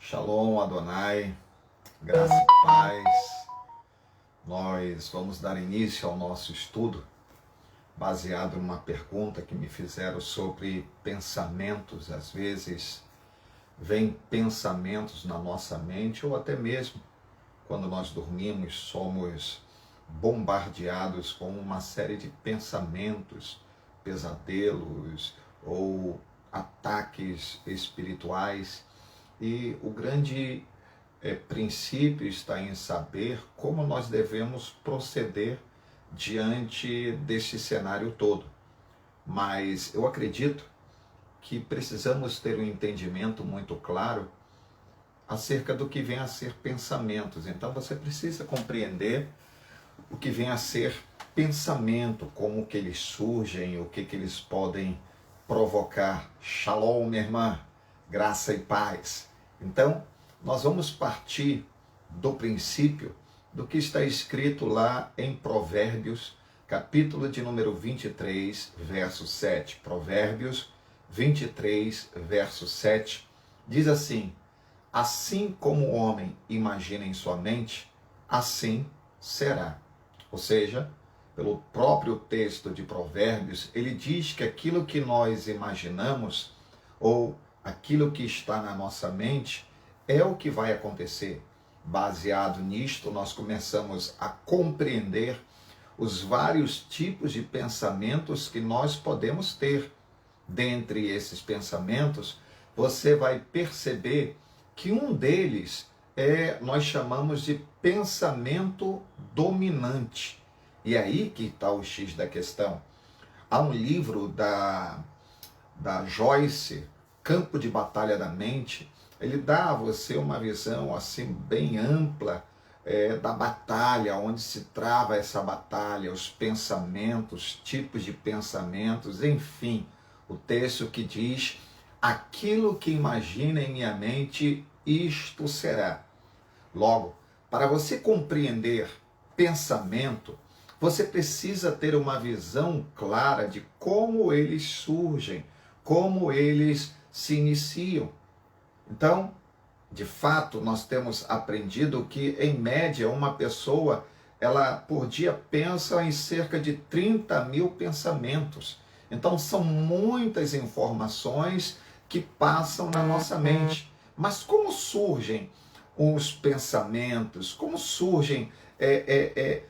Shalom Adonai, graça e paz. Nós vamos dar início ao nosso estudo baseado numa pergunta que me fizeram sobre pensamentos. Às vezes vêm pensamentos na nossa mente ou até mesmo quando nós dormimos somos bombardeados com uma série de pensamentos, pesadelos ou ataques espirituais. E o grande princípio está em saber como nós devemos proceder diante deste cenário todo. Mas eu acredito que precisamos ter um entendimento muito claro acerca do que vem a ser pensamentos. Então você precisa compreender o que vem a ser pensamento, como que eles surgem, o que eles podem provocar. Shalom, minha irmã, graça e paz. Então, nós vamos partir do princípio do que está escrito lá em Provérbios, capítulo de número 23, verso 7. Provérbios 23, verso 7, diz assim: assim como o homem imagina em sua mente, assim será. Ou seja, pelo próprio texto de Provérbios, ele diz que aquilo que nós imaginamos, ou aquilo que está na nossa mente, é o que vai acontecer. Baseado nisto, nós começamos a compreender os vários tipos de pensamentos que nós podemos ter. Dentre esses pensamentos, você vai perceber que um deles nós chamamos de pensamento dominante. E é aí que está o X da questão. Há um livro da Joyce, Campo de Batalha da Mente. Ele dá a você uma visão assim bem ampla da batalha, onde se trava essa batalha, os pensamentos, tipos de pensamentos, enfim. O texto que diz: aquilo que imagina em minha mente, isto será. Logo, para você compreender pensamento, você precisa ter uma visão clara de como eles surgem, como eles se iniciam. Então, de fato, nós temos aprendido que, em média, uma pessoa, ela por dia pensa em cerca de 30 mil pensamentos. Então, são muitas informações que passam na nossa mente. Mas como surgem os pensamentos? Como surgem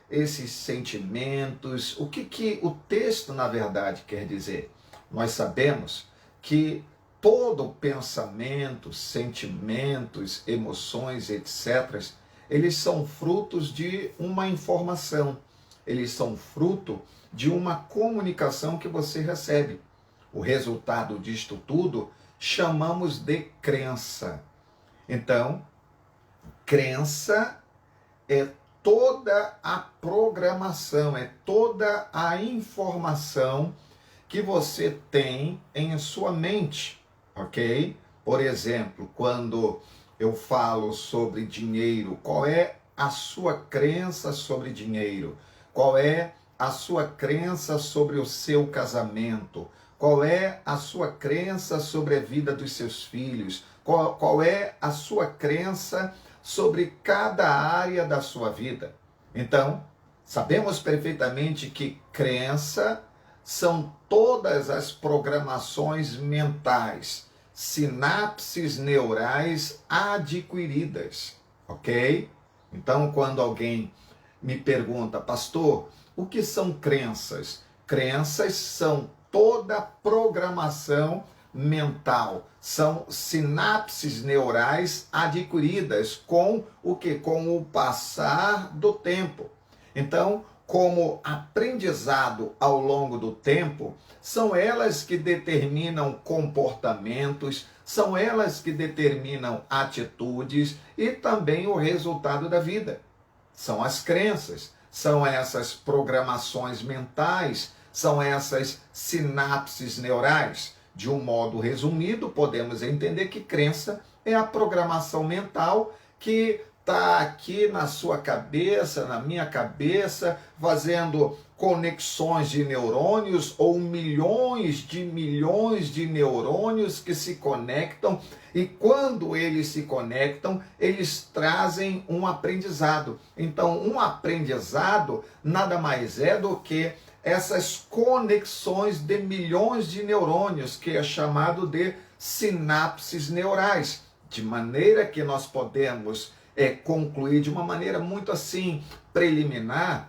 esses sentimentos? O que o texto, na verdade, quer dizer? Nós sabemos que todo pensamento, sentimentos, emoções, etc., eles são frutos de uma informação. Eles são fruto de uma comunicação que você recebe. O resultado disto tudo chamamos de crença. Então, crença é toda a programação, é toda a informação que você tem em sua mente. Ok? Por exemplo, quando eu falo sobre dinheiro, qual é a sua crença sobre dinheiro? Qual é a sua crença sobre o seu casamento? Qual é a sua crença sobre a vida dos seus filhos? Qual é a sua crença sobre cada área da sua vida? Então, sabemos perfeitamente que crença são todas as programações mentais, sinapses neurais adquiridas, ok? Então, quando alguém me pergunta: pastor, o que são crenças? Crenças são toda programação mental, são sinapses neurais adquiridas com o que? Com o passar do tempo. Então, como aprendizado ao longo do tempo, são elas que determinam comportamentos, são elas que determinam atitudes e também o resultado da vida. São as crenças, são essas programações mentais, são essas sinapses neurais. De um modo resumido, podemos entender que crença é a programação mental que está aqui na sua cabeça, na minha cabeça, fazendo conexões de neurônios ou milhões de neurônios que se conectam, e quando eles se conectam, eles trazem um aprendizado. Então, um aprendizado nada mais é do que essas conexões de milhões de neurônios, que é chamado de sinapses neurais, de maneira que nós podemos concluir de uma maneira muito assim preliminar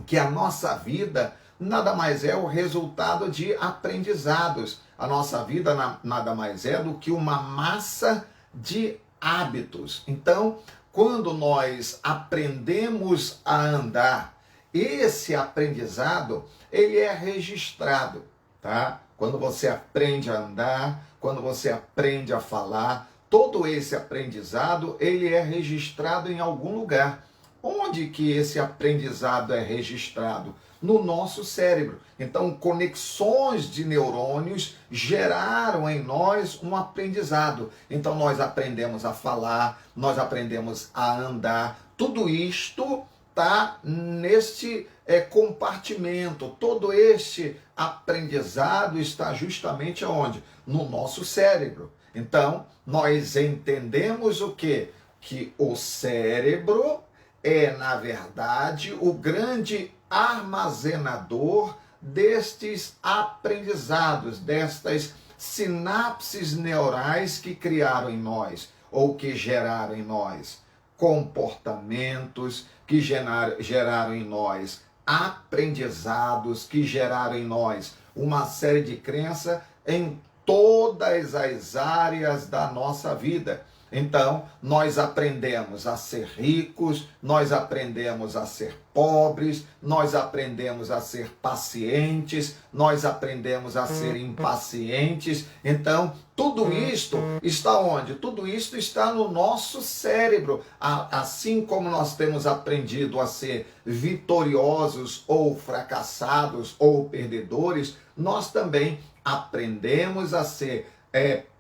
que a nossa vida nada mais é o resultado de aprendizados. A nossa vida nada mais é do que uma massa de hábitos. Então, quando nós aprendemos a andar, esse aprendizado, ele é registrado, tá? Quando você aprende a andar, quando você aprende a falar, todo esse aprendizado, ele é registrado em algum lugar. Onde que esse aprendizado é registrado? No nosso cérebro. Então, conexões de neurônios geraram em nós um aprendizado. Então, nós aprendemos a falar, nós aprendemos a andar. Tudo isto está neste compartimento. Todo este aprendizado está justamente onde? No nosso cérebro. Então, nós entendemos o quê? Que o cérebro é, na verdade, o grande armazenador destes aprendizados, destas sinapses neurais que criaram em nós, ou que geraram em nós comportamentos, que geraram em nós aprendizados, que geraram em nós uma série de crenças em todas as áreas da nossa vida. Então, nós aprendemos a ser ricos, nós aprendemos a ser pobres, nós aprendemos a ser pacientes, nós aprendemos a ser impacientes. Então, tudo isto está onde? Tudo isto está no nosso cérebro. Assim como nós temos aprendido a ser vitoriosos ou fracassados ou perdedores, nós também aprendemos a ser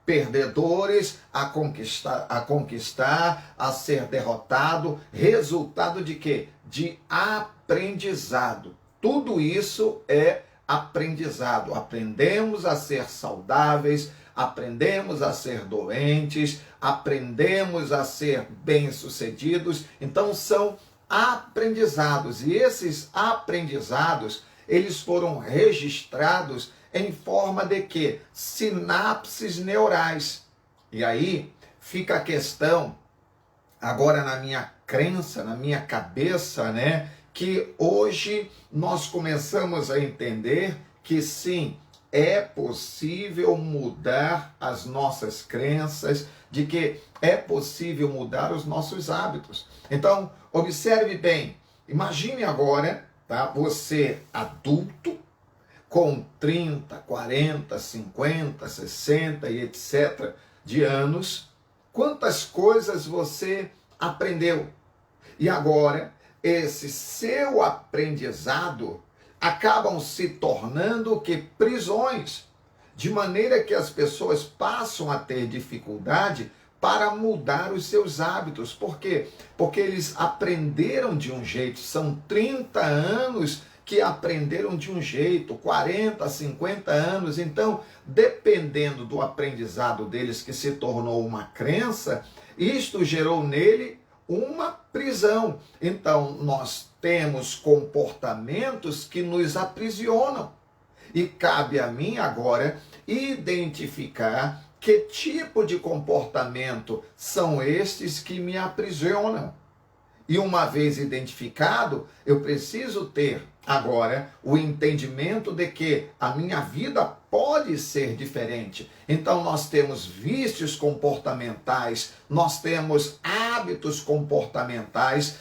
perdedores, a conquistar, a ser derrotado. Resultado de quê? De aprendizado. Tudo isso é aprendizado. Aprendemos a ser saudáveis, aprendemos a ser doentes, aprendemos a ser bem-sucedidos. Então são aprendizados. E esses aprendizados, eles foram registrados em forma de quê? Sinapses neurais. E aí fica a questão, agora na minha crença, na minha cabeça, né? Que hoje nós começamos a entender que sim, é possível mudar as nossas crenças, de que é possível mudar os nossos hábitos. Então, observe bem, imagine agora, tá? Você adulto, com 30, 40, 50, 60 e etc. de anos, quantas coisas você aprendeu. E agora, esse seu aprendizado acabam se tornando o que? Prisões. De maneira que as pessoas passam a ter dificuldade para mudar os seus hábitos. Por quê? Porque eles aprenderam de um jeito, são 30 anos que aprenderam de um jeito, 40, 50 anos. Então, dependendo do aprendizado deles, que se tornou uma crença, isto gerou nele uma prisão. Então, nós temos comportamentos que nos aprisionam. E cabe a mim agora identificar que tipo de comportamento são estes que me aprisionam. E uma vez identificado, eu preciso ter agora o entendimento de que a minha vida pode ser diferente. Então nós temos vícios comportamentais, nós temos hábitos comportamentais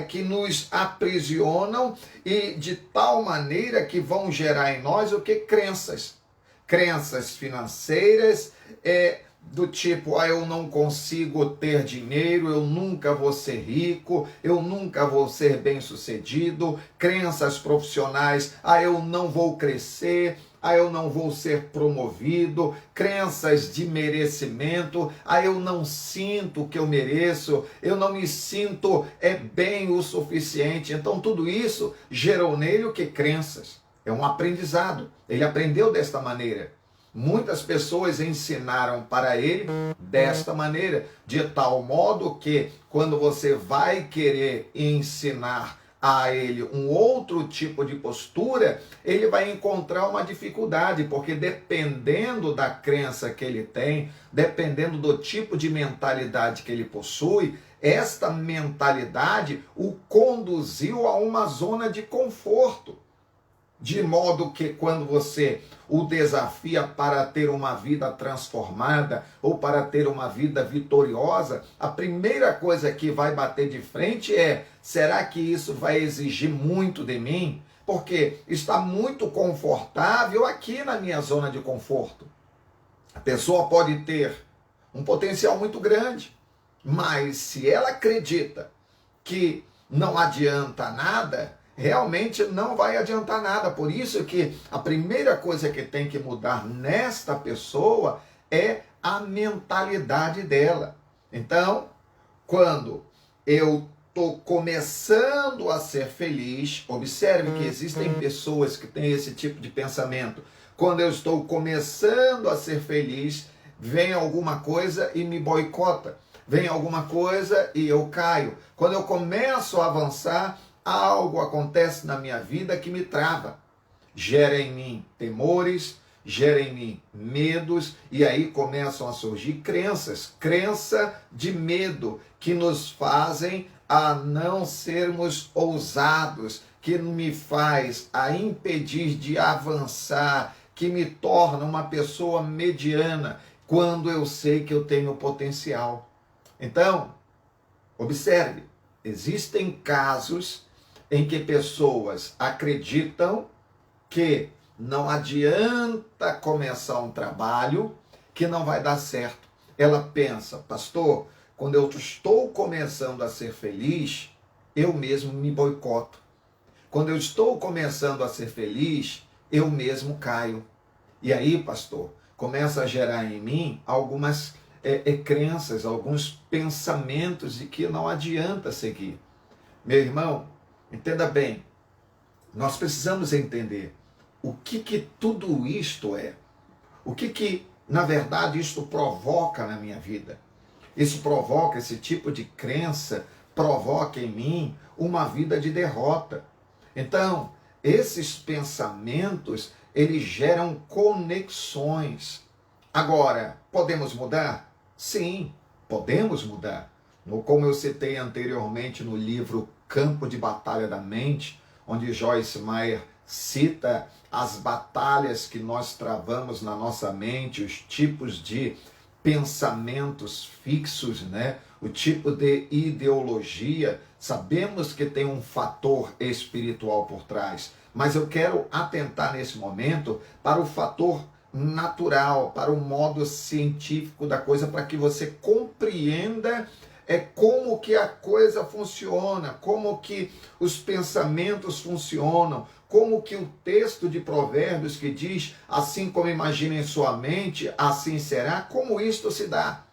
que nos aprisionam e de tal maneira que vão gerar em nós o que? Crenças. Crenças financeiras, do tipo, eu não consigo ter dinheiro, eu nunca vou ser rico, eu nunca vou ser bem-sucedido. Crenças profissionais, eu não vou crescer, eu não vou ser promovido, crenças de merecimento, eu não sinto o que eu mereço, eu não me sinto bem o suficiente. Então tudo isso gerou nele o que? Crenças. É um aprendizado. Ele aprendeu desta maneira. Muitas pessoas ensinaram para ele desta maneira, de tal modo que quando você vai querer ensinar a ele um outro tipo de postura, ele vai encontrar uma dificuldade, porque dependendo da crença que ele tem, dependendo do tipo de mentalidade que ele possui, esta mentalidade o conduziu a uma zona de conforto. De modo que quando você o desafia para ter uma vida transformada ou para ter uma vida vitoriosa, a primeira coisa que vai bater de frente é: será que isso vai exigir muito de mim? Porque está muito confortável aqui na minha zona de conforto. A pessoa pode ter um potencial muito grande, mas se ela acredita que não adianta nada, realmente não vai adiantar nada. Por isso que a primeira coisa que tem que mudar nesta pessoa é a mentalidade dela. Então, quando eu estou começando a ser feliz, observe que existem pessoas que têm esse tipo de pensamento. Quando eu estou começando a ser feliz, vem alguma coisa e me boicota. Vem alguma coisa e eu caio. Quando eu começo a avançar, algo acontece na minha vida que me trava. Gera em mim temores, gera em mim medos, e aí começam a surgir crenças. Crença de medo que nos fazem a não sermos ousados, que me faz a impedir de avançar, que me torna uma pessoa mediana, quando eu sei que eu tenho potencial. Então, observe, existem casos em que pessoas acreditam que não adianta começar um trabalho que não vai dar certo. Ela pensa: pastor, quando eu estou começando a ser feliz, eu mesmo me boicoto. Quando eu estou começando a ser feliz, eu mesmo caio. E aí, pastor, começa a gerar em mim algumas crenças, alguns pensamentos de que não adianta seguir. Meu irmão, entenda bem, nós precisamos entender o que tudo isto é. O que na verdade, isto provoca na minha vida. Isso provoca, esse tipo de crença, provoca em mim uma vida de derrota. Então, esses pensamentos, eles geram conexões. Agora, podemos mudar? Sim, podemos mudar. Como eu citei anteriormente no livro Campo de Batalha da Mente, onde Joyce Meyer cita as batalhas que nós travamos na nossa mente, os tipos de pensamentos fixos, né? O tipo de ideologia. Sabemos que tem um fator espiritual por trás, mas eu quero atentar nesse momento para o fator natural, para o modo científico da coisa, para que você compreenda como que a coisa funciona, como que os pensamentos funcionam, como que o texto de Provérbios que diz: assim como imagina em sua mente, assim será, como isto se dá.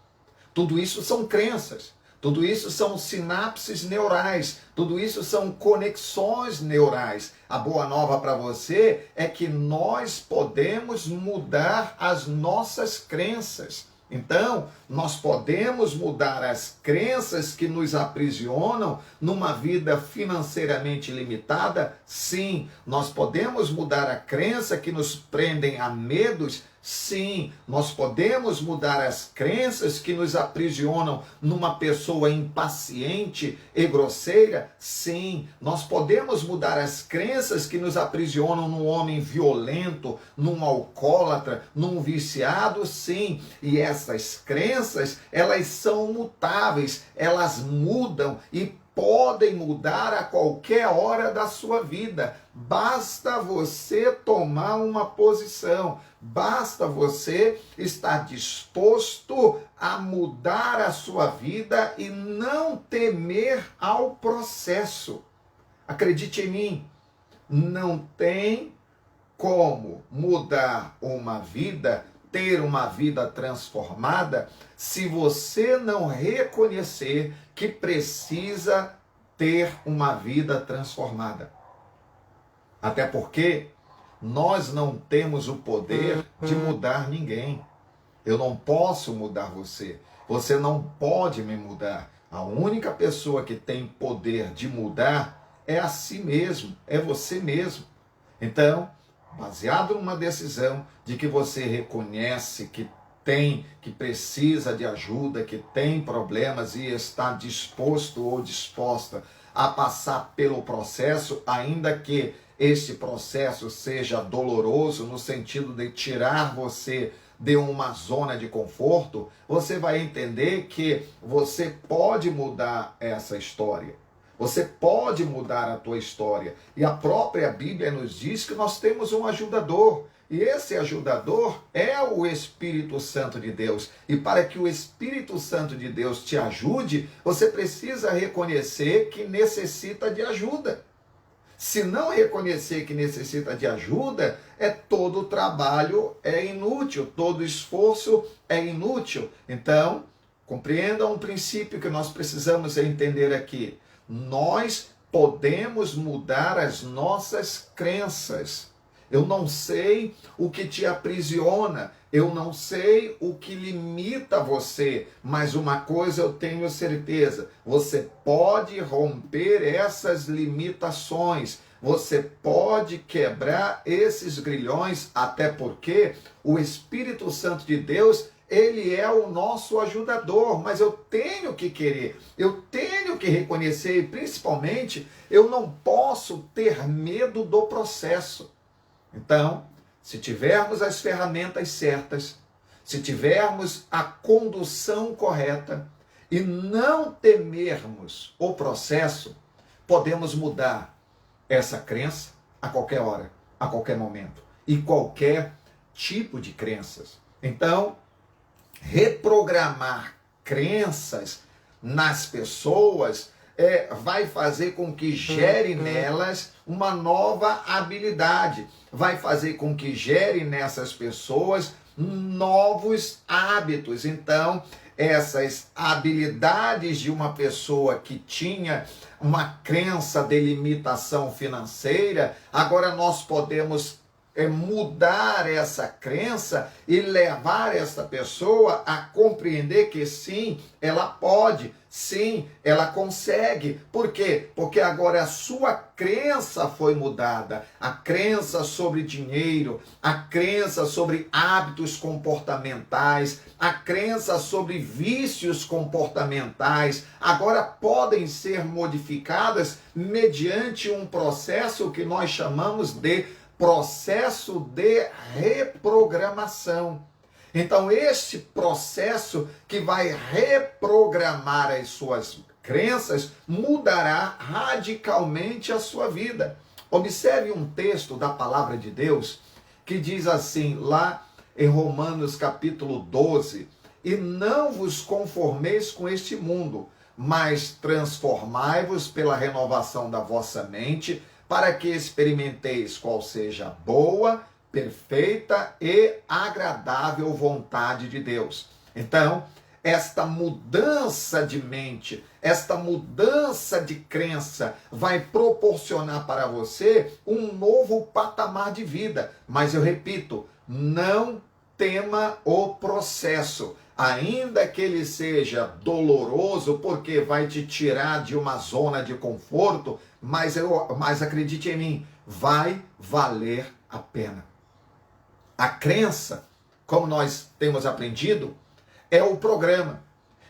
Tudo isso são crenças, tudo isso são sinapses neurais, tudo isso são conexões neurais. A boa nova para você é que nós podemos mudar as nossas crenças. Então, nós podemos mudar as crenças que nos aprisionam numa vida financeiramente limitada? Sim. Nós podemos mudar a crença que nos prendem a medos? Sim. Nós podemos mudar as crenças que nos aprisionam numa pessoa impaciente e grosseira? Sim. Nós podemos mudar as crenças que nos aprisionam num homem violento, num alcoólatra, num viciado? Sim. E essas crenças, elas são mutáveis, elas mudam e podem mudar a qualquer hora da sua vida. Basta você tomar uma posição, basta você estar disposto a mudar a sua vida e não temer ao processo. Acredite em mim, não tem como mudar uma vida, ter uma vida transformada, se você não reconhecer que precisa ter uma vida transformada. Até porque nós não temos o poder de mudar ninguém. Eu não posso mudar você. Você não pode me mudar. A única pessoa que tem poder de mudar é a si mesmo, é você mesmo. Então, baseado numa decisão de que você reconhece que precisa de ajuda, que tem problemas e está disposto ou disposta a passar pelo processo, ainda que este processo seja doloroso no sentido de tirar você de uma zona de conforto, você vai entender que você pode mudar essa história. Você pode mudar a tua história. E a própria Bíblia nos diz que nós temos um ajudador. E esse ajudador é o Espírito Santo de Deus. E para que o Espírito Santo de Deus te ajude, você precisa reconhecer que necessita de ajuda. Se não reconhecer que necessita de ajuda, todo trabalho é inútil, todo esforço é inútil. Então, compreenda um princípio que nós precisamos entender aqui. Nós podemos mudar as nossas crenças. Eu não sei o que te aprisiona, eu não sei o que limita você, mas uma coisa eu tenho certeza: você pode romper essas limitações, você pode quebrar esses grilhões, até porque o Espírito Santo de Deus, ele é o nosso ajudador, mas eu tenho que querer, eu tenho que reconhecer, e principalmente, eu não posso ter medo do processo. Então, se tivermos as ferramentas certas, se tivermos a condução correta e não temermos o processo, podemos mudar essa crença a qualquer hora, a qualquer momento e qualquer tipo de crenças. Então, reprogramar crenças nas pessoas vai fazer com que gere nelas uma nova habilidade, vai fazer com que gere nessas pessoas novos hábitos. Então, essas habilidades de uma pessoa que tinha uma crença de limitação financeira, agora nós podemos mudar essa crença e levar essa pessoa a compreender que sim, ela pode, sim, ela consegue. Por quê? Porque agora a sua crença foi mudada. A crença sobre dinheiro, a crença sobre hábitos comportamentais, a crença sobre vícios comportamentais, agora podem ser modificadas mediante um processo que nós chamamos de processo de reprogramação. Então, este processo que vai reprogramar as suas crenças mudará radicalmente a sua vida. Observe um texto da palavra de Deus que diz assim, lá em Romanos capítulo 12, e não vos conformeis com este mundo, mas transformai-vos pela renovação da vossa mente, para que experimenteis qual seja a boa, perfeita e agradável vontade de Deus. Então, esta mudança de mente, esta mudança de crença vai proporcionar para você um novo patamar de vida. Mas eu repito, não tema o processo, ainda que ele seja doloroso, porque vai te tirar de uma zona de conforto, mas acredite em mim, vai valer a pena. A crença, como nós temos aprendido, é o programa.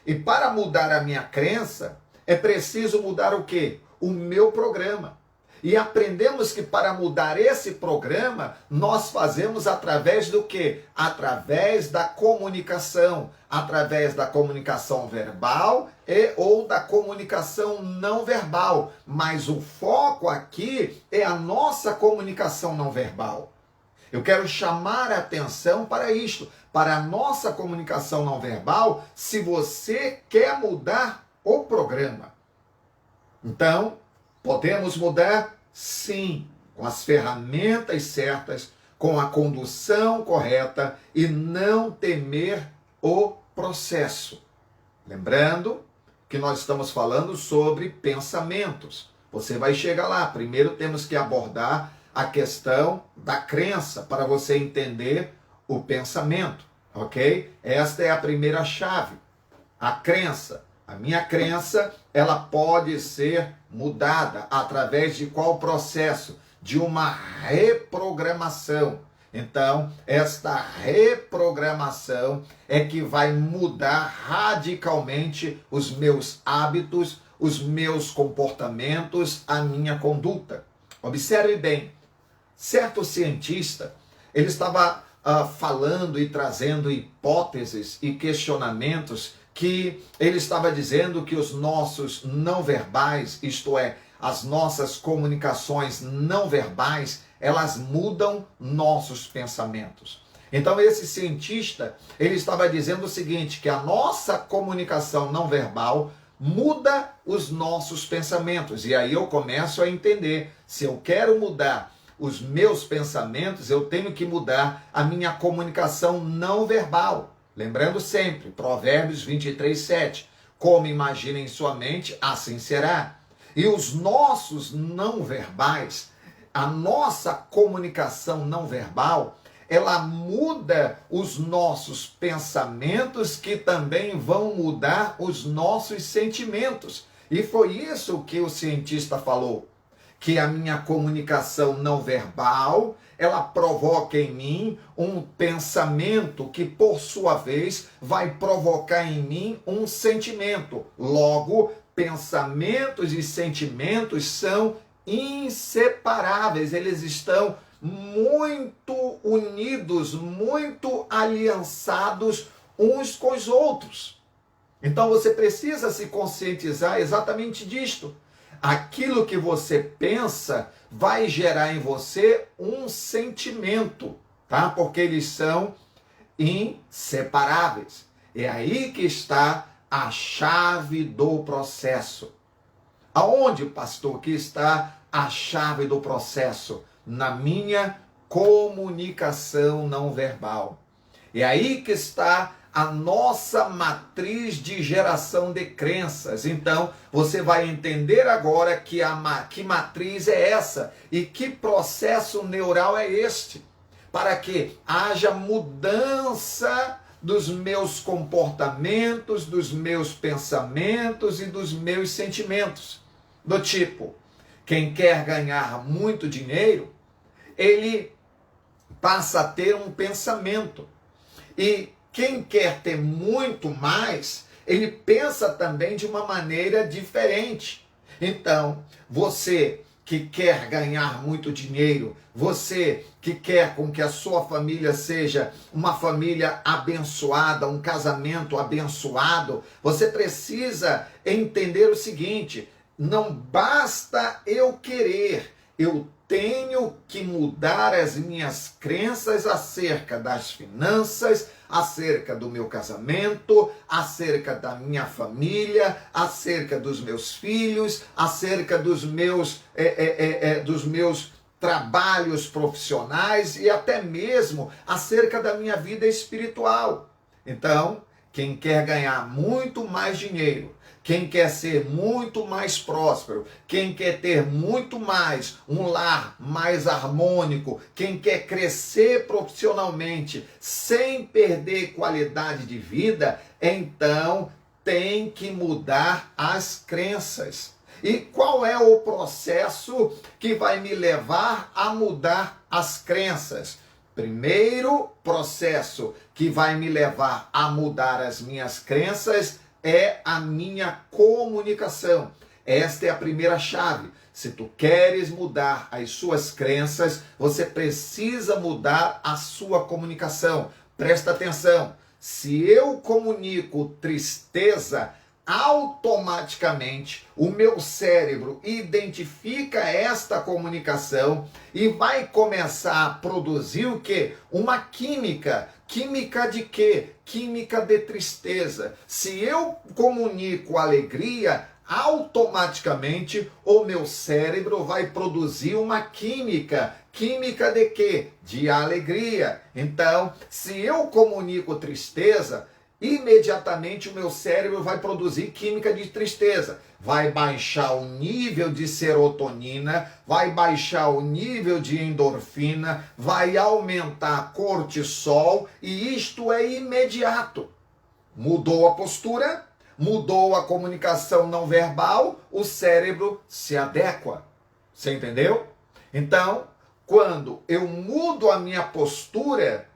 E para mudar a minha crença, é preciso mudar o quê? O meu programa. E aprendemos que para mudar esse programa, nós fazemos através do quê? Através da comunicação verbal ou da comunicação não verbal. Mas o foco aqui é a nossa comunicação não verbal. Eu quero chamar a atenção para isto, para a nossa comunicação não verbal, se você quer mudar o programa. Então, podemos mudar? Sim, com as ferramentas certas, com a condução correta e não temer o processo. Lembrando que nós estamos falando sobre pensamentos. Você vai chegar lá. Primeiro temos que abordar a questão da crença para você entender o pensamento, ok? Esta é a primeira chave. A crença. A minha crença, ela pode ser mudada através de qual processo? De uma reprogramação. Então, esta reprogramação é que vai mudar radicalmente os meus hábitos, os meus comportamentos, a minha conduta. Observe bem, certo cientista, ele estava falando e trazendo hipóteses e questionamentos que ele estava dizendo que os nossos não verbais, isto é, as nossas comunicações não verbais, elas mudam nossos pensamentos. Então esse cientista, ele estava dizendo o seguinte, que a nossa comunicação não verbal muda os nossos pensamentos. E aí eu começo a entender, se eu quero mudar os meus pensamentos, eu tenho que mudar a minha comunicação não verbal. Lembrando sempre, Provérbios 23:7, como imagina em sua mente, assim será. E os nossos não verbais, a nossa comunicação não verbal, ela muda os nossos pensamentos, que também vão mudar os nossos sentimentos. E foi isso que o cientista falou, que a minha comunicação não verbal, ela provoca em mim um pensamento que, por sua vez, vai provocar em mim um sentimento. Logo, pensamentos e sentimentos são inseparáveis, eles estão muito unidos, muito aliançados uns com os outros. Então você precisa se conscientizar exatamente disto. Aquilo que você pensa vai gerar em você um sentimento, tá? Porque eles são inseparáveis. É aí que está a chave do processo. Aonde, pastor, que está a chave do processo? Na minha comunicação não verbal. É aí que está a nossa matriz de geração de crenças. Então, você vai entender agora que matriz é essa e que processo neural é este, para que haja mudança dos meus comportamentos, dos meus pensamentos e dos meus sentimentos. Do tipo, quem quer ganhar muito dinheiro, ele passa a ter um pensamento. E quem quer ter muito mais, ele pensa também de uma maneira diferente. Então, você que quer ganhar muito dinheiro, você que quer com que a sua família seja uma família abençoada, um casamento abençoado, você precisa entender o seguinte: não basta eu querer, eu tenho que mudar as minhas crenças acerca das finanças, acerca do meu casamento, acerca da minha família, acerca dos meus filhos, acerca dos meus trabalhos profissionais e até mesmo acerca da minha vida espiritual. Então, quem quer ganhar muito mais dinheiro, quem quer ser muito mais próspero, quem quer ter muito mais, um lar mais harmônico, quem quer crescer profissionalmente sem perder qualidade de vida, então tem que mudar as crenças. E qual é o processo que vai me levar a mudar as crenças? Primeiro processo que vai me levar a mudar as minhas crenças é a minha comunicação. Esta é a primeira chave. Se tu queres mudar as suas crenças, você precisa mudar a sua comunicação. Presta atenção. Se eu comunico tristeza, automaticamente o meu cérebro identifica esta comunicação e vai começar a produzir o quê? Uma química. Química de quê? Química de tristeza. Se eu comunico alegria, automaticamente o meu cérebro vai produzir uma química química de quê? De alegria. Então, se eu comunico tristeza, imediatamente o meu cérebro vai produzir química de tristeza. Vai baixar o nível de serotonina, vai baixar o nível de endorfina, vai aumentar cortisol, e isto é imediato. Mudou a postura, mudou a comunicação não verbal, o cérebro se adequa. Você entendeu? Então, quando eu mudo a minha postura,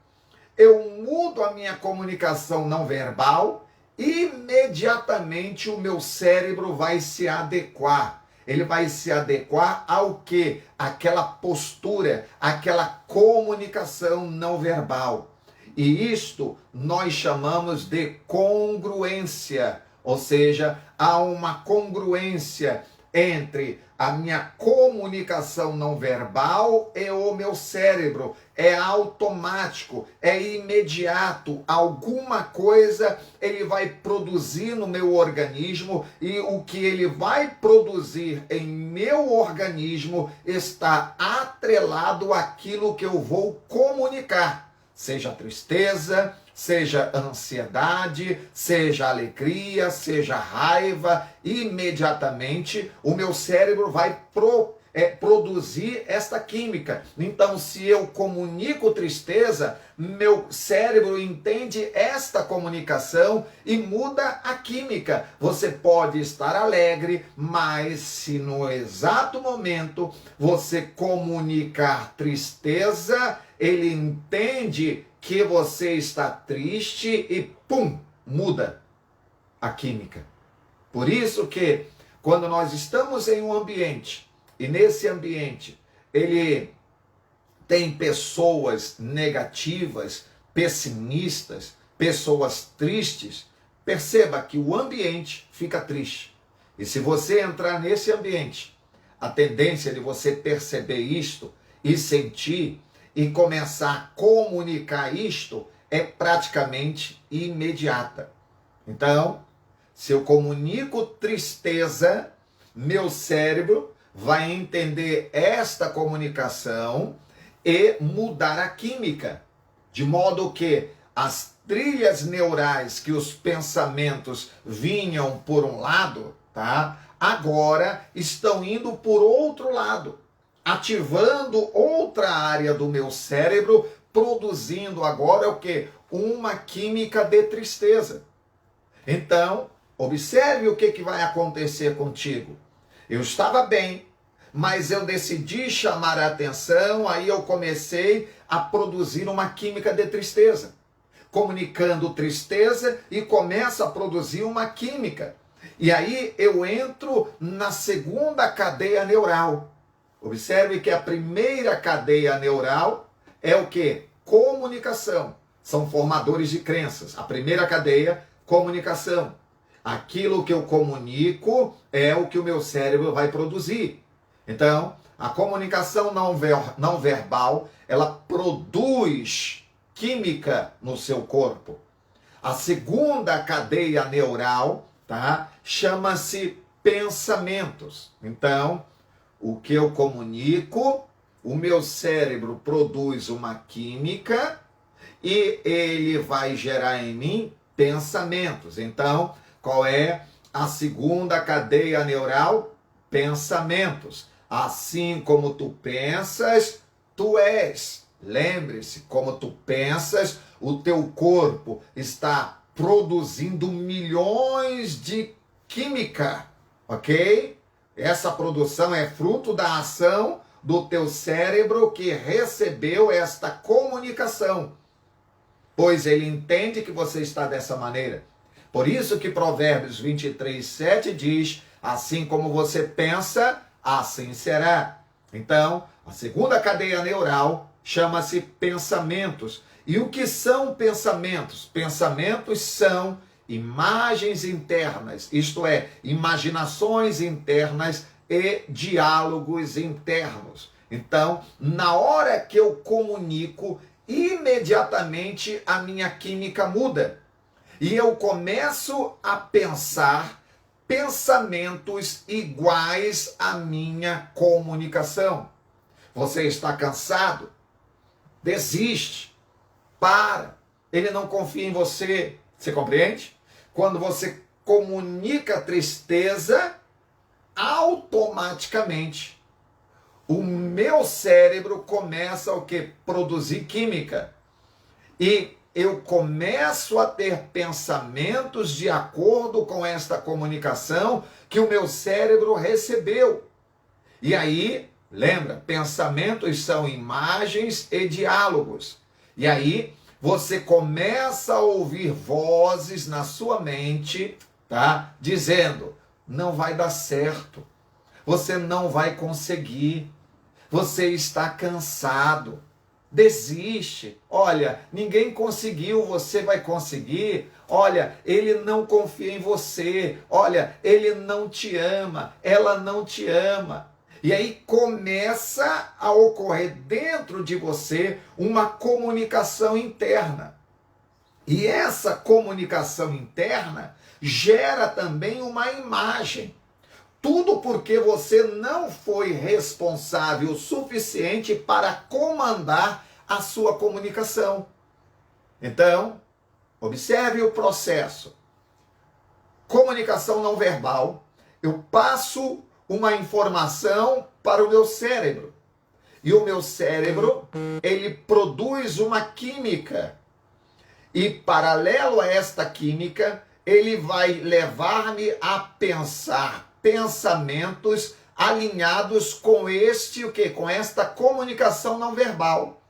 eu mudo a minha comunicação não verbal, imediatamente o meu cérebro vai se adequar. Ele vai se adequar ao quê? Aquela postura, aquela comunicação não verbal. E isto nós chamamos de congruência, ou seja, há uma congruência entre a minha comunicação não verbal e o meu cérebro. É automático, é imediato. Alguma coisa ele vai produzir no meu organismo, e o que ele vai produzir em meu organismo está atrelado àquilo que eu vou comunicar. Seja tristeza, seja ansiedade, seja alegria, seja raiva, imediatamente o meu cérebro vai produzir esta química. Então, se eu comunico tristeza, meu cérebro entende esta comunicação e muda a química. Você pode estar alegre, mas se no exato momento você comunicar tristeza, ele entende que você está triste e pum, muda a química. Por isso que quando nós estamos em um ambiente, e nesse ambiente ele tem pessoas negativas, pessimistas, pessoas tristes, perceba que o ambiente fica triste. E se você entrar nesse ambiente, a tendência de você perceber isto e sentir e começar a comunicar isto é praticamente imediata. Então, se eu comunico tristeza, meu cérebro vai entender esta comunicação e mudar a química, de modo que as trilhas neurais que os pensamentos vinham por um lado, tá? Agora estão indo por outro lado, ativando outra área do meu cérebro, produzindo agora o quê? Uma química de tristeza. Então, observe o que vai acontecer contigo. Eu estava bem, mas eu decidi chamar a atenção, aí eu comecei a produzir uma química de tristeza. Comunicando tristeza e começa a produzir uma química. E aí eu entro na segunda cadeia neural. Observe que a primeira cadeia neural é o quê? Comunicação. São formadores de crenças. A primeira cadeia, comunicação. Aquilo que eu comunico é o que o meu cérebro vai produzir. Então, a comunicação não verbal, ela produz química no seu corpo. A segunda cadeia neural, tá? Chama-se pensamentos. Então, o que eu comunico, o meu cérebro produz uma química e ele vai gerar em mim pensamentos. Então, qual é a segunda cadeia neural? Pensamentos. Assim como tu pensas, tu és. Lembre-se, como tu pensas, o teu corpo está produzindo milhões de química, ok? Essa produção é fruto da ação do teu cérebro que recebeu esta comunicação, pois ele entende que você está dessa maneira. Por isso que Provérbios 23:7 diz, assim como você pensa, assim será. Então, a segunda cadeia neural chama-se pensamentos. E o que são pensamentos? Pensamentos são imagens internas, isto é, imaginações internas e diálogos internos. Então, na hora que eu comunico, imediatamente a minha química muda. E eu começo a pensar pensamentos iguais à minha comunicação. Você está cansado? Desiste. Para. Ele não confia em você. Você compreende? Quando você comunica tristeza, automaticamente o meu cérebro começa o quê? Produzir química. E eu começo a ter pensamentos de acordo com esta comunicação que o meu cérebro recebeu. E aí, lembra, pensamentos são imagens e diálogos. E aí, você começa a ouvir vozes na sua mente, tá? Dizendo, não vai dar certo. Você não vai conseguir. Você está cansado. Desiste. Olha, ninguém conseguiu, você vai conseguir. Olha, ele não confia em você. Olha, ele não te ama, ela não te ama. E aí começa a ocorrer dentro de você uma comunicação interna. E essa comunicação interna gera também uma imagem. Tudo porque você não foi responsável o suficiente para comandar a sua comunicação. Então, observe o processo. Comunicação não verbal. Eu passo uma informação para o meu cérebro. E o meu cérebro, ele produz uma química. E paralelo a esta química, ele vai levar-me a pensar pensamentos alinhados com o quê? Com esta comunicação não verbal.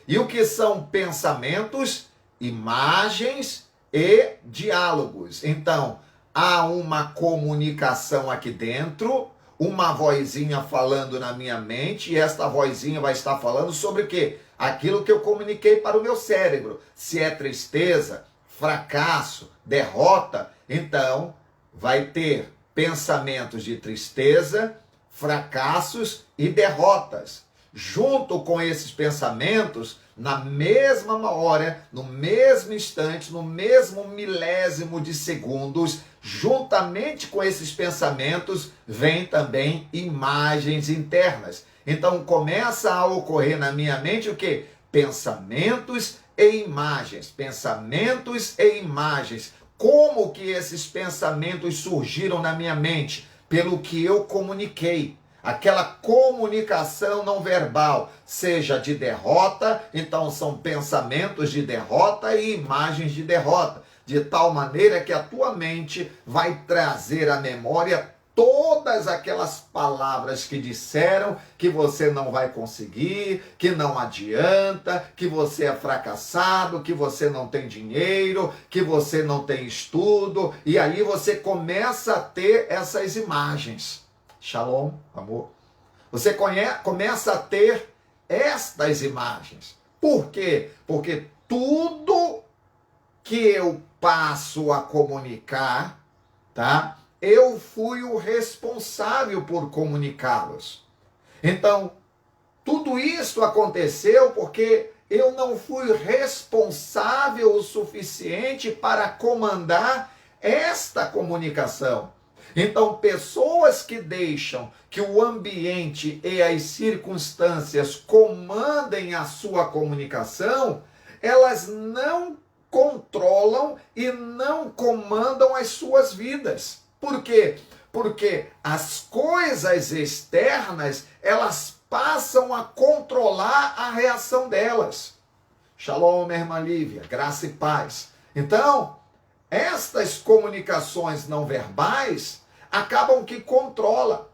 E o que são pensamentos? Imagens e diálogos. Então, há uma comunicação aqui dentro, uma vozinha falando na minha mente, e esta vozinha vai estar falando sobre o quê? Aquilo que eu comuniquei para o meu cérebro. Se é tristeza, fracasso, derrota, então vai ter pensamentos de tristeza, fracassos e derrotas. Junto com esses pensamentos, na mesma hora, no mesmo instante, no mesmo milésimo de segundos, juntamente com esses pensamentos, vem também imagens internas. Então começa a ocorrer na minha mente o quê? Pensamentos e imagens. Pensamentos e imagens. Como que esses pensamentos surgiram na minha mente? Pelo que eu comuniquei. Aquela comunicação não verbal, seja de derrota, então são pensamentos de derrota e imagens de derrota. De tal maneira que a tua mente vai trazer à memória todas aquelas palavras que disseram que você não vai conseguir, que não adianta, que você é fracassado, que você não tem dinheiro, que você não tem estudo, e aí você começa a ter essas imagens. Shalom, amor. Você começa a ter estas imagens. Por quê? Porque tudo que eu passo a comunicar, tá? Eu fui o responsável por comunicá-los. Então, tudo isso aconteceu porque eu não fui responsável o suficiente para comandar esta comunicação. Então, pessoas que deixam que o ambiente e as circunstâncias comandem a sua comunicação, elas não controlam e não comandam as suas vidas. Por quê? Porque as coisas externas, elas passam a controlar a reação delas. Shalom, minha irmã Lívia, graça e paz. Então, estas comunicações não verbais acabam que controlam.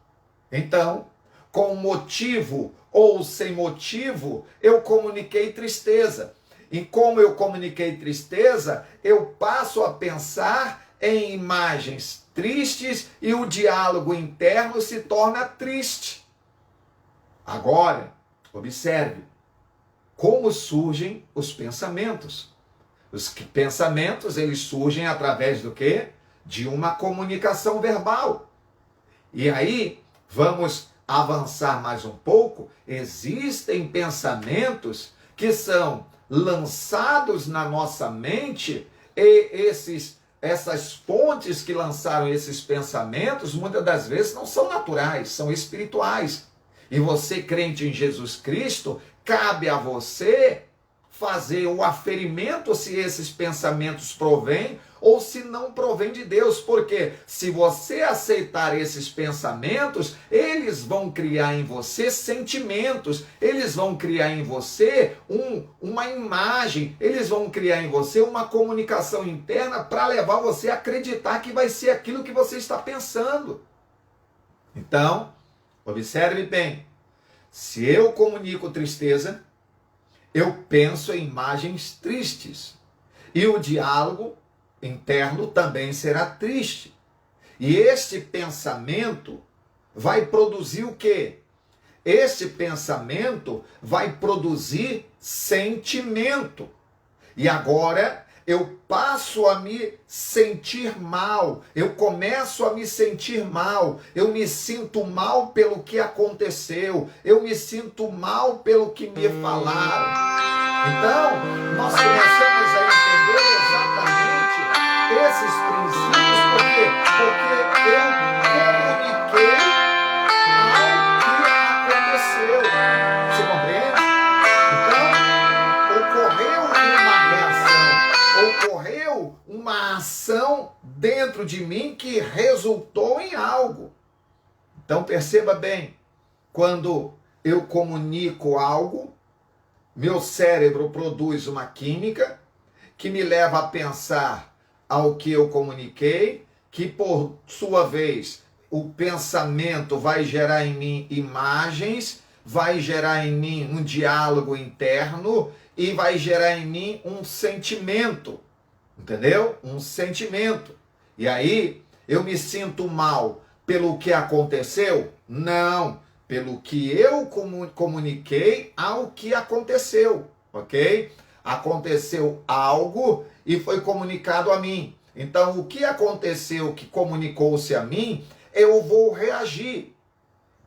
Então, com motivo ou sem motivo, eu comuniquei tristeza. E como eu comuniquei tristeza, eu passo a pensar em imagens tristes e o diálogo interno se torna triste. Agora, observe como surgem os pensamentos. Os pensamentos, eles surgem através do quê? De uma comunicação verbal. E aí, vamos avançar mais um pouco. Existem pensamentos que são lançados na nossa mente e essas fontes que lançaram esses pensamentos, muitas das vezes não são naturais, são espirituais. e você crente em Jesus Cristo, cabe a você fazer o aferimento se esses pensamentos provêm ou se não provém de Deus, porque se você aceitar esses pensamentos, eles vão criar em você sentimentos, eles vão criar em você uma imagem, eles vão criar em você uma comunicação interna para levar você a acreditar que vai ser aquilo que você está pensando. Então, observe bem, se eu comunico tristeza, eu penso em imagens tristes, e o diálogo interno também será triste. E este pensamento vai produzir o quê? Este pensamento vai produzir sentimento. E agora eu passo a me sentir mal, eu começo a me sentir mal, eu me sinto mal pelo que aconteceu, eu me sinto mal pelo que me falaram. Então, nós começamos a entender exatamente esses princípios, por quê? Porque eu comuniquei ao que aconteceu. Você compreende? Então, ocorreu uma ação dentro de mim que resultou em algo. Então, perceba bem, quando eu comunico algo, meu cérebro produz uma química que me leva a pensar ao que eu comuniquei, que por sua vez o pensamento vai gerar em mim imagens, vai gerar em mim um diálogo interno e vai gerar em mim um sentimento, entendeu? Um sentimento. E aí eu me sinto mal pelo que aconteceu? Não, pelo que eu comuniquei ao que aconteceu, ok? Aconteceu algo e foi comunicado a mim. Então, o que aconteceu que comunicou-se a mim, eu vou reagir.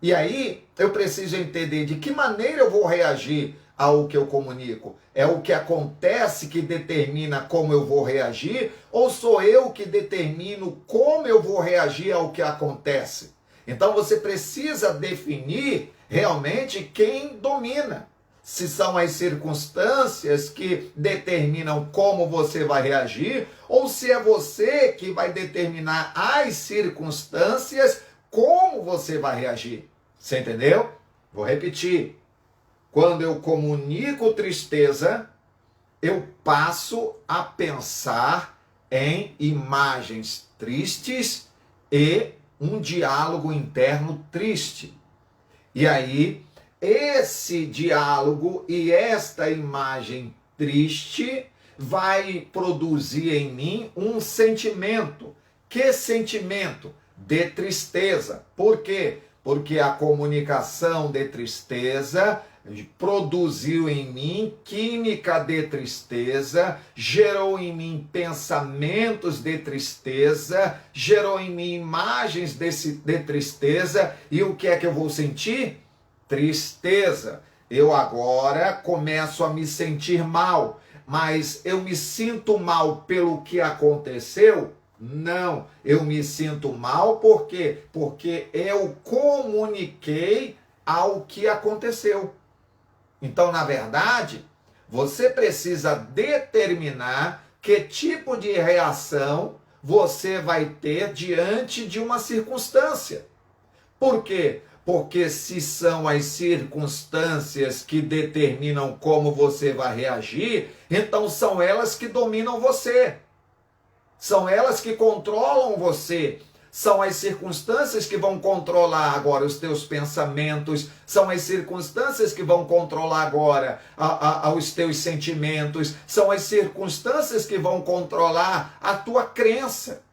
E aí, eu preciso entender de que maneira eu vou reagir ao que eu comunico. É o que acontece que determina como eu vou reagir, ou sou eu que determino como eu vou reagir ao que acontece? Então, você precisa definir realmente quem domina. Se são as circunstâncias que determinam como você vai reagir, ou se é você que vai determinar as circunstâncias como você vai reagir. Você entendeu? Vou repetir. Quando eu comunico tristeza, eu passo a pensar em imagens tristes e um diálogo interno triste. E aí, esse diálogo e esta imagem triste vai produzir em mim um sentimento. Que sentimento? De tristeza. Por quê? Porque a comunicação de tristeza produziu em mim química de tristeza, gerou em mim pensamentos de tristeza, gerou em mim imagens de tristeza, e o que é que eu vou sentir? Tristeza. Eu agora começo a me sentir mal, mas eu me sinto mal pelo que aconteceu? Não, eu me sinto mal por quê? Porque eu comuniquei ao que aconteceu. Então, na verdade, você precisa determinar que tipo de reação você vai ter diante de uma circunstância. Por quê? Porque se são as circunstâncias que determinam como você vai reagir, então são elas que dominam você. São elas que controlam você. São as circunstâncias que vão controlar agora os teus pensamentos, são as circunstâncias que vão controlar agora os teus sentimentos, são as circunstâncias que vão controlar a tua crença.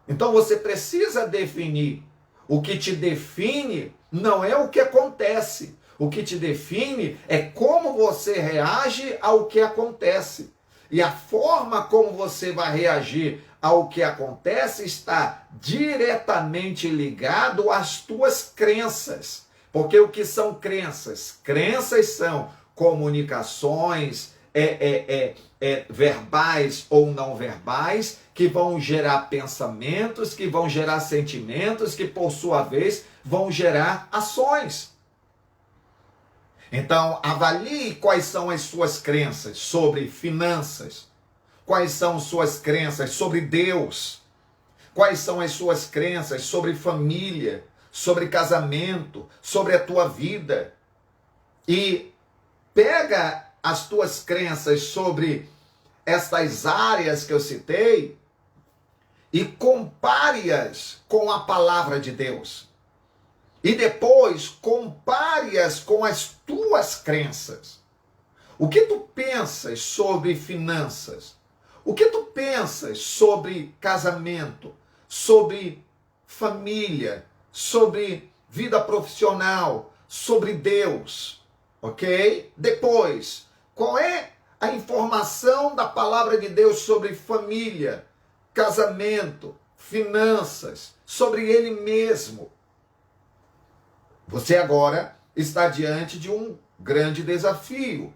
Então você precisa definir. O que te define não é o que acontece. O que te define é como você reage ao que acontece. E a forma como você vai reagir ao que acontece está diretamente ligado às tuas crenças. Porque o que são crenças? Crenças são comunicações, verbais ou não verbais, que vão gerar pensamentos, que vão gerar sentimentos, que por sua vez vão gerar ações. Então, avalie quais são as suas crenças sobre finanças, quais são suas crenças sobre Deus, quais são as suas crenças sobre família, sobre casamento, sobre a tua vida. E pega as tuas crenças sobre estas áreas que eu citei e compare-as com a palavra de Deus. E depois compare-as com as tuas crenças. O que tu pensas sobre finanças? O que tu pensas sobre casamento, sobre família, sobre vida profissional, sobre Deus? Ok? Depois, qual é a informação da palavra de Deus sobre família, casamento, finanças, sobre Ele mesmo? Você agora está diante de um grande desafio: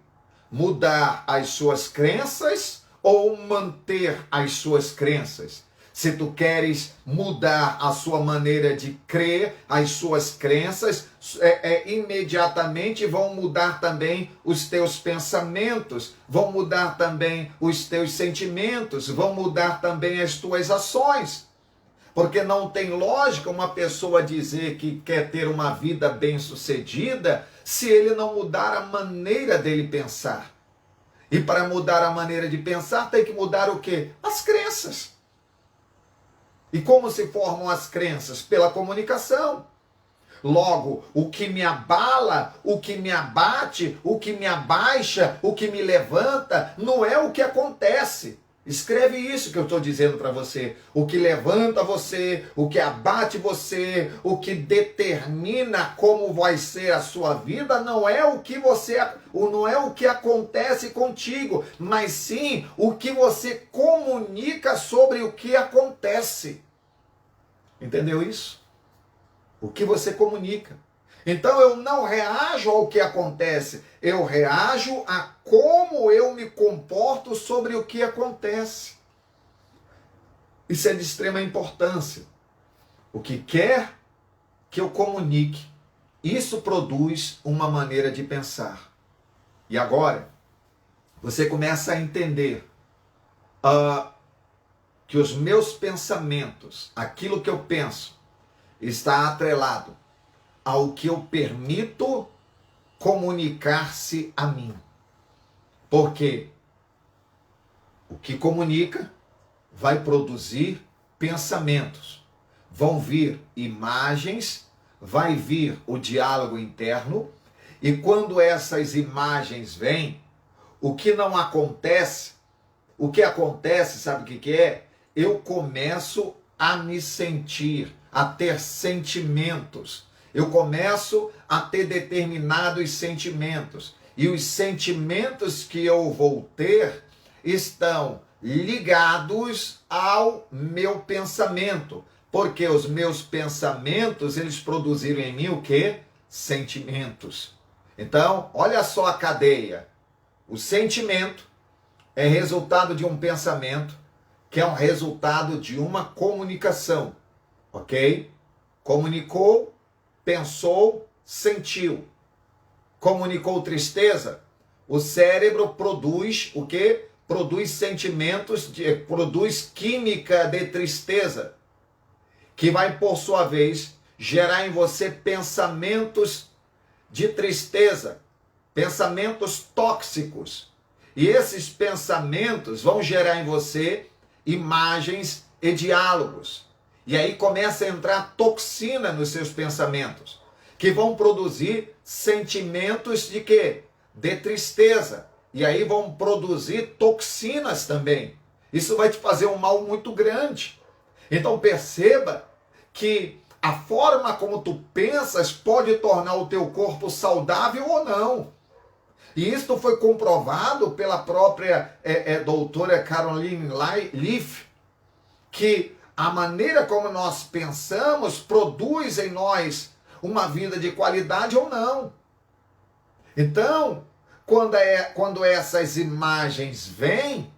mudar as suas crenças ou manter as suas crenças. Se tu queres mudar a sua maneira de crer, as suas crenças, imediatamente vão mudar também os teus pensamentos, vão mudar também os teus sentimentos, vão mudar também as tuas ações. Porque não tem lógica uma pessoa dizer que quer ter uma vida bem-sucedida se ele não mudar a maneira dele pensar. E para mudar a maneira de pensar, tem que mudar o quê? As crenças. E como se formam as crenças? Pela comunicação. Logo, o que me abala, o que me abate, o que me abaixa, o que me levanta, não é o que acontece. Escreve isso que eu estou dizendo para você. O que levanta você, o que abate você, o que determina como vai ser a sua vida, não é o que não é o que acontece contigo, mas sim o que você comunica sobre o que acontece. Entendeu isso? O que você comunica. Então eu não reajo ao que acontece, eu reajo a como eu me comporto sobre o que acontece. Isso é de extrema importância. O que quer que eu comunique, isso produz uma maneira de pensar. E agora, você começa a entender que os meus pensamentos, aquilo que eu penso, está atrelado ao que eu permito comunicar-se a mim. Porque o que comunica vai produzir pensamentos, vão vir imagens, vai vir o diálogo interno, e quando essas imagens vêm, o que não acontece, o que acontece, sabe o que é? Eu começo a me sentir, a ter sentimentos. Eu começo a ter determinados sentimentos. E os sentimentos que eu vou ter estão ligados ao meu pensamento. Porque os meus pensamentos, eles produziram em mim o quê? Sentimentos. Então, olha só a cadeia. O sentimento é resultado de um pensamento, que é um resultado de uma comunicação. Ok? Comunicou, pensou, sentiu. Comunicou tristeza, o cérebro produz o quê? Produz sentimentos, produz química de tristeza, que vai, por sua vez, gerar em você pensamentos de tristeza, pensamentos tóxicos. E esses pensamentos vão gerar em você imagens e diálogos. E aí começa a entrar toxina nos seus pensamentos, que vão produzir sentimentos de quê? De tristeza. E aí vão produzir toxinas também. Isso vai te fazer um mal muito grande. Então perceba que a forma como tu pensas pode tornar o teu corpo saudável ou não. E isso foi comprovado pela própria doutora Caroline Leaf, que a maneira como nós pensamos produz em nós uma vida de qualidade ou não. Então, quando essas imagens vêm,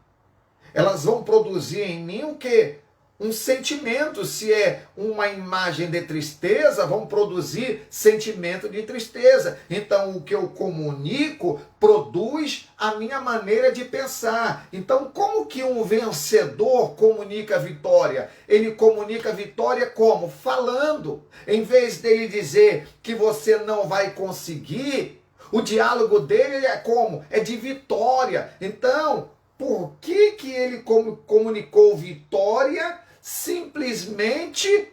elas vão produzir em mim o quê? Um sentimento. Se é uma imagem de tristeza, vão produzir sentimento de tristeza. Então, o que eu comunico produz a minha maneira de pensar. Então, como que um vencedor comunica vitória? Ele comunica vitória como? Falando. Em vez dele dizer que você não vai conseguir, o diálogo dele é como? É de vitória. Então, por que ele comunicou vitória? Simplesmente,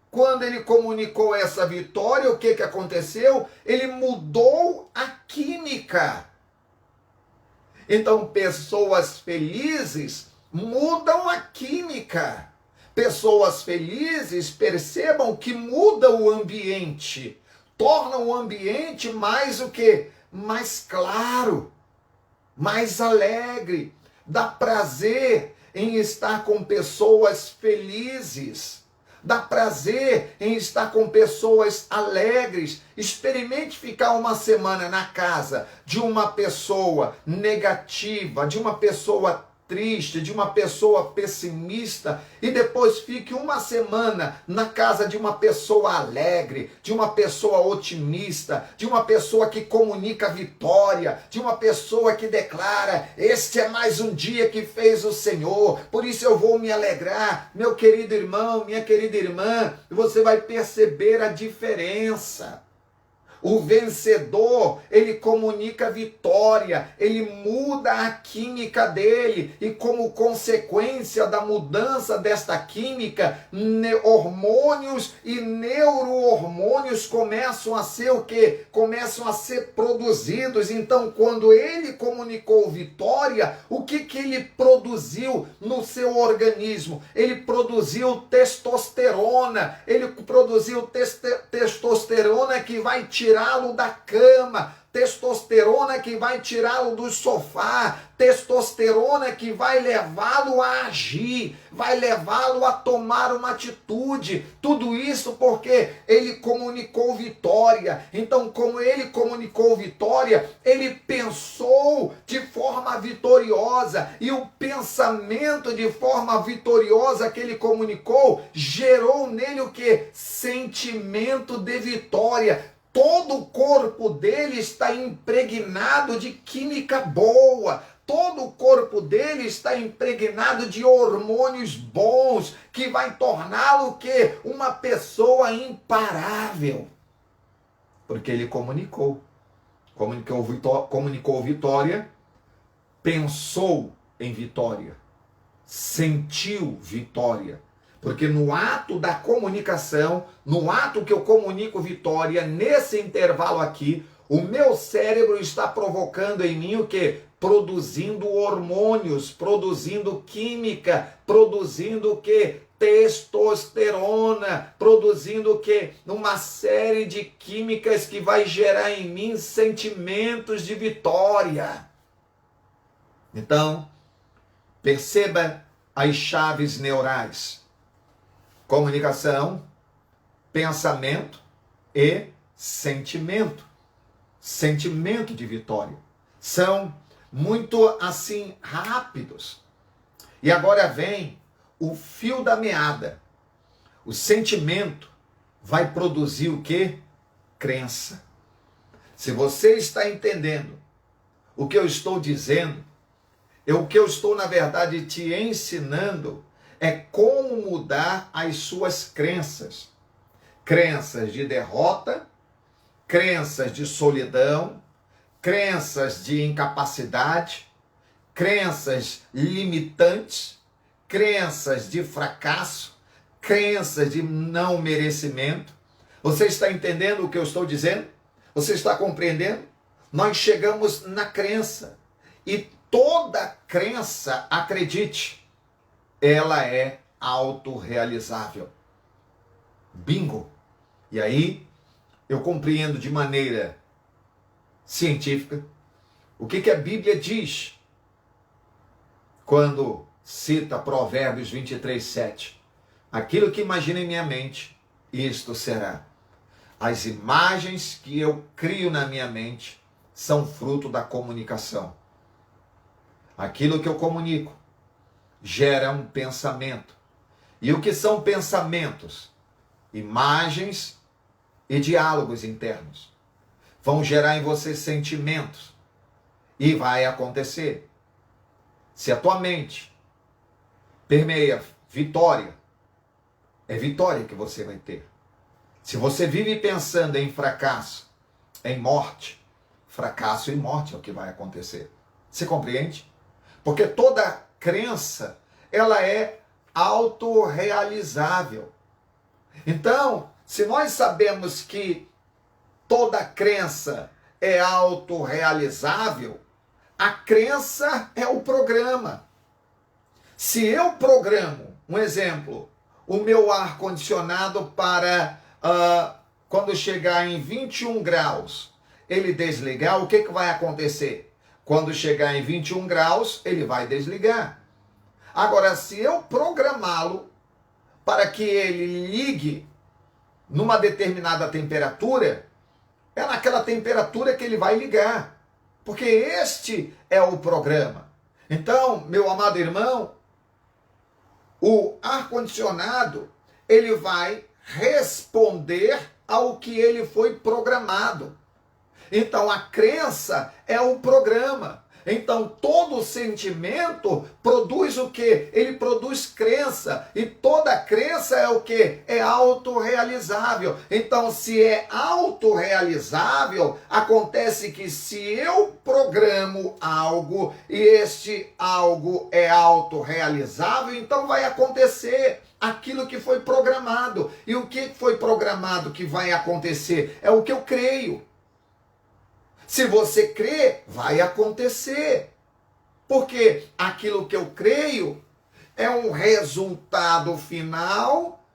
quando ele comunicou essa vitória, o que aconteceu? Ele mudou a química. Então, pessoas felizes mudam a química. Pessoas felizes, percebam que mudam o ambiente. Tornam o ambiente mais o quê? Mais claro, mais alegre. Dá prazer em estar com pessoas felizes. Dá prazer em estar com pessoas alegres. Experimente ficar uma semana na casa de uma pessoa negativa, de uma pessoa triste, de uma pessoa pessimista, e depois fique uma semana na casa de uma pessoa alegre, de uma pessoa otimista, de uma pessoa que comunica vitória, de uma pessoa que declara: este é mais um dia que fez o Senhor, por isso eu vou me alegrar. Meu querido irmão, minha querida irmã, você vai perceber a diferença. O vencedor, ele comunica vitória, ele muda a química dele, e como consequência da mudança desta química, hormônios e neurohormônios começam a ser o quê? Começam a ser produzidos. Então, quando ele comunicou vitória, o que ele produziu no seu organismo? Ele produziu testosterona, ele produziu testosterona que vai tirá-lo da cama, testosterona que vai tirá-lo do sofá, testosterona que vai levá-lo a agir, vai levá-lo a tomar uma atitude. Tudo isso porque ele comunicou vitória. Então, como ele comunicou vitória, ele pensou de forma vitoriosa, e o pensamento de forma vitoriosa que ele comunicou gerou nele o que? Sentimento de vitória. Todo o corpo dele está impregnado de química boa. Todo o corpo dele está impregnado de hormônios bons, que vai torná-lo o quê? Uma pessoa imparável. Porque ele comunicou vitória, pensou em vitória, sentiu vitória. Porque no ato da comunicação, no ato que eu comunico vitória, nesse intervalo aqui, o meu cérebro está provocando em mim o quê? Produzindo hormônios, produzindo química, produzindo o quê? Testosterona, produzindo o quê? Uma série de químicas que vai gerar em mim sentimentos de vitória. Então, perceba as chaves neurais: comunicação, pensamento e sentimento. Sentimento de vitória. São muito assim rápidos. E agora vem o fio da meada. O sentimento vai produzir o quê? Crença. Se você está entendendo o que eu estou dizendo, o que eu estou, na verdade, te ensinando é como mudar as suas crenças. Crenças de derrota, crenças de solidão, crenças de incapacidade, crenças limitantes, crenças de fracasso, crenças de não merecimento. Você está entendendo o que eu estou dizendo? Você está compreendendo? Nós chegamos na crença. E toda crença, acredite, ela é autorrealizável. Bingo! E aí, eu compreendo de maneira científica o que a Bíblia diz quando cita Provérbios 23:7. Aquilo que imagino em minha mente, isto será. As imagens que eu crio na minha mente, são fruto da comunicação. Aquilo que eu comunico gera um pensamento. E o que são pensamentos? Imagens e diálogos internos. Vão gerar em você sentimentos. E vai acontecer. Se a tua mente permeia vitória, é vitória que você vai ter. Se você vive pensando em fracasso, em morte, fracasso e morte é o que vai acontecer. Você compreende? Porque toda crença, ela é autorrealizável. Então, se nós sabemos que toda crença é autorrealizável, a crença é o programa. Se eu programo, um exemplo, o meu ar-condicionado para quando chegar em 21 graus, ele desligar, o que vai acontecer? Quando chegar em 21 graus, ele vai desligar. Agora, se eu programá-lo para que ele ligue numa determinada temperatura, é naquela temperatura que ele vai ligar. Porque este é o programa. Então, meu amado irmão, o ar-condicionado, ele vai responder ao que ele foi programado. Então, a crença é o programa. Então, todo sentimento produz o quê? Ele produz crença. E toda crença é o quê? É autorrealizável. Então, se é autorrealizável, acontece que se eu programo algo e este algo é autorrealizável, então vai acontecer aquilo que foi programado. E o que foi programado que vai acontecer? É o que eu creio. Se você crê, vai acontecer. Porque aquilo que eu creio é um resultado final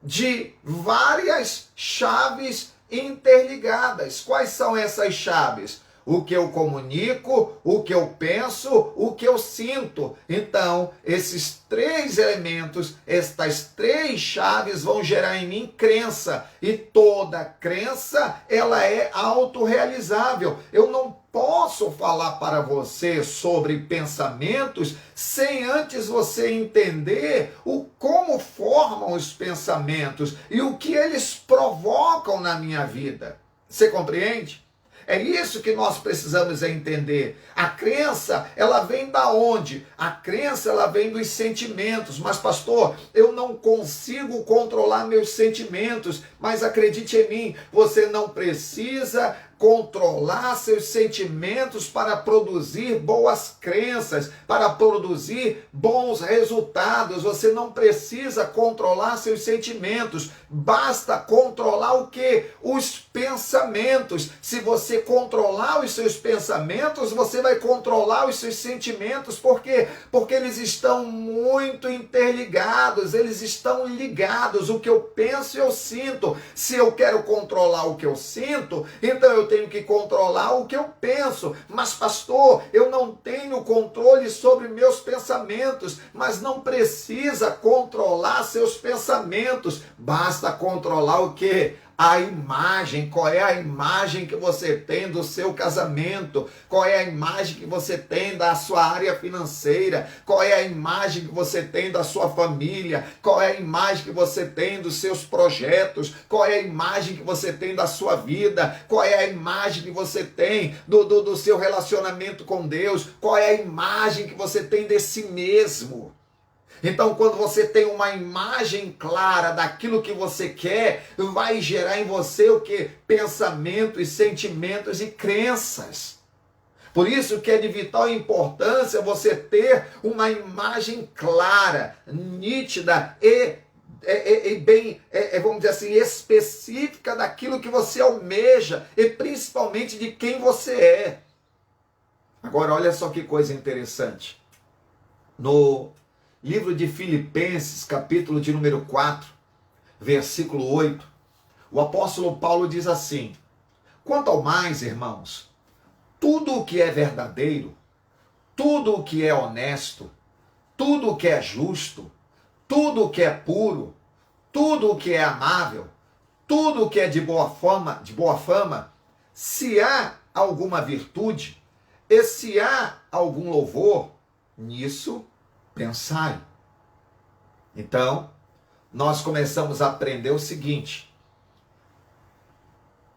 de várias chaves interligadas. Quais são essas chaves? O que eu comunico, o que eu penso, o que eu sinto. Então, esses três elementos, estas três chaves vão gerar em mim crença. E toda crença, ela é autorrealizável. Eu não posso falar para você sobre pensamentos sem antes você entender como formam os pensamentos e o que eles provocam na minha vida. Você compreende? É isso que nós precisamos entender. A crença, ela vem da onde? A crença, ela vem dos sentimentos. Mas, pastor, eu não consigo controlar meus sentimentos. Mas acredite em mim, você não precisa controlar seus sentimentos para produzir boas crenças, para produzir bons resultados. Você não precisa controlar seus sentimentos, basta controlar o quê? Os pensamentos. Se você controlar os seus pensamentos, você vai controlar os seus sentimentos. Por quê? Porque eles estão muito interligados, eles estão ligados. O que eu penso, eu sinto. Se eu quero controlar o que eu sinto, então eu tenho que controlar o que eu penso. Mas, pastor, eu não tenho controle sobre meus pensamentos. Mas não precisa controlar seus pensamentos. Basta controlar o quê? A imagem. Qual é a imagem que você tem do seu casamento? Qual é a imagem que você tem da sua área financeira? Qual é a imagem que você tem da sua família? Qual é a imagem que você tem dos seus projetos? Qual é a imagem que você tem da sua vida? Qual é a imagem que você tem do seu relacionamento com Deus? Qual é a imagem que você tem de si mesmo? Então, quando você tem uma imagem clara daquilo que você quer, vai gerar em você o que? Pensamentos, sentimentos e crenças. Por isso que é de vital importância você ter uma imagem clara, nítida e bem, vamos dizer assim, específica daquilo que você almeja e principalmente de quem você é. Agora, olha só que coisa interessante. No livro de Filipenses, capítulo de número 4, versículo 8, o apóstolo Paulo diz assim: quanto ao mais, irmãos, tudo o que é verdadeiro, tudo o que é honesto, tudo o que é justo, tudo o que é puro, tudo o que é amável, tudo o que é de boa fama, se há alguma virtude, e se há algum louvor, nisso pensai. Então, nós começamos a aprender o seguinte: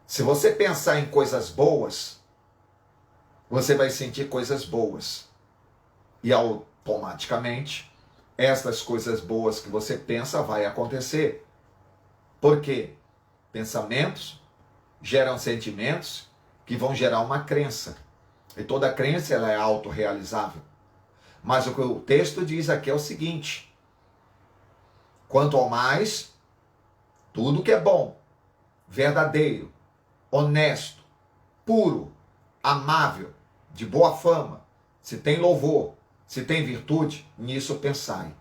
se você pensar em coisas boas, você vai sentir coisas boas. E automaticamente, essas coisas boas que você pensa vai acontecer. Por quê? Pensamentos geram sentimentos que vão gerar uma crença. E toda crença ela é autorrealizável. Mas o que o texto diz aqui é o seguinte: quanto ao mais, tudo que é bom, verdadeiro, honesto, puro, amável, de boa fama, se tem louvor, se tem virtude, nisso pensai.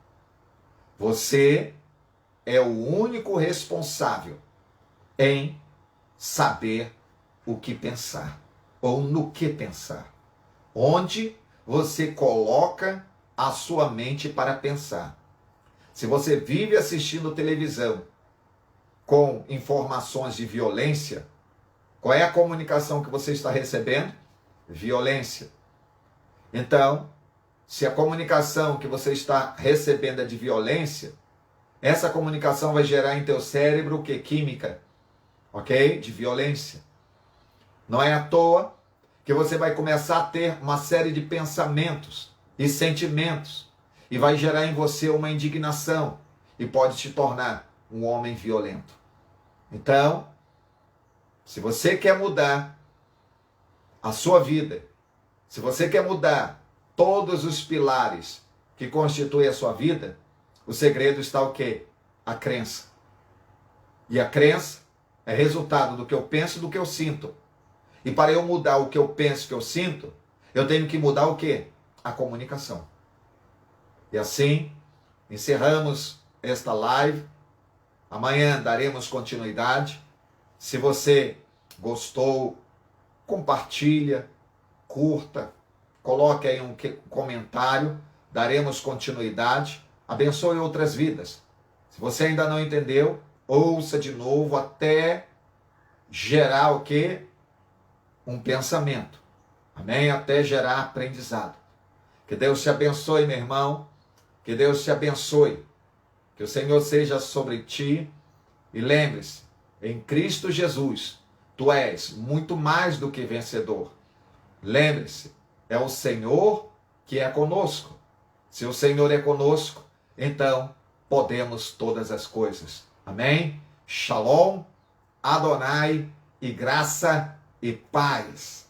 Você é o único responsável em saber o que pensar, ou no que pensar. Onde você coloca a sua mente para pensar. Se você vive assistindo televisão com informações de violência, qual é a comunicação que você está recebendo? Violência. Então, se a comunicação que você está recebendo é de violência, essa comunicação vai gerar em teu cérebro o que? Química, ok? De violência. Não é à toa que você vai começar a ter uma série de pensamentos e sentimentos e vai gerar em você uma indignação e pode te tornar um homem violento. Então, se você quer mudar a sua vida, se você quer mudar todos os pilares que constituem a sua vida, o segredo está o quê? A crença. E a crença é resultado do que eu penso e do que eu sinto. E para eu mudar o que eu penso e que eu sinto, eu tenho que mudar o quê? A comunicação. E assim, encerramos esta live. Amanhã daremos continuidade. Se você gostou, compartilha, curta, coloque aí um comentário, daremos continuidade, abençoe outras vidas. Se você ainda não entendeu, ouça de novo até gerar o quê? Um pensamento. Amém? Até gerar aprendizado. Que Deus te abençoe, meu irmão. Que Deus te abençoe. Que o Senhor seja sobre ti. E lembre-se, em Cristo Jesus, tu és muito mais do que vencedor. Lembre-se, é o Senhor que é conosco. Se o Senhor é conosco, então podemos todas as coisas. Amém? Shalom, Adonai e graça e paz.